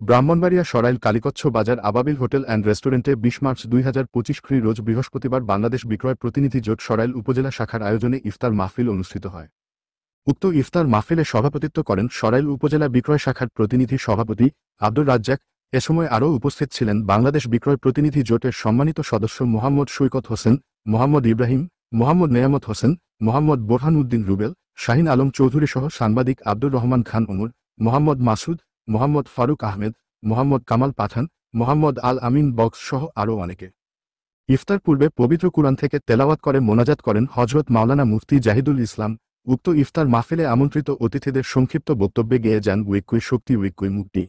ব্রাহ্মণবাড়িয়া সরাইল কালীকচ্ছ বাজার আবাবিল hotel and রেস্টুরেন্টে 20 মার্চ 2025 রোজ বৃহস্পতিবার বাংলাদেশ বিক্রয় প্রতিনিধি জোট সরাইল উপজেলা শাখার আয়োজনে ইফতার মাহফিল অনুষ্ঠিত হয়। উক্ত ইফতার মাহফিলে সভাপতিত্ব করেন সরাইল উপজেলা বিক্রয় শাখার প্রতিনিধি সভাপতি আব্দুর রাজ্জাক। এ সময় আরও উপস্থিত ছিলেন বাংলাদেশ বিক্রয় প্রতিনিধি জোটের সম্মানিত সদস্য মোহাম্মদ সৈকত হোসেন, মোহাম্মদ ইব্রাহিম, মোহাম্মদ নেয়ামত হোসেন, মোহাম্মদ বোরহান উদ্দিন রুবেল, শাহিন আলম চৌধুরী সহ সাংবাদিক আব্দুর রহমান খান ওমর, মোহাম্মদ মাসুদ, মোহাম্মদ ফারুক আহমেদ, মোহাম্মদ কামাল পাঠান, মোহাম্মদ আল আমিন বক্স সহ আরও অনেকে। ইফতার পূর্বে পবিত্র কুরআন থেকে তেলাওয়াত করে মোনাজাত করেন হযরত মাওলানা মুফতি জাহিদুল ইসলাম। উক্ত ইফতার মাহফিলে আমন্ত্রিত অতিথিদের সংক্ষিপ্ত বক্তব্যে গেয়ে যান উইক্কুই শক্তি উইক্কুই মুক্তি।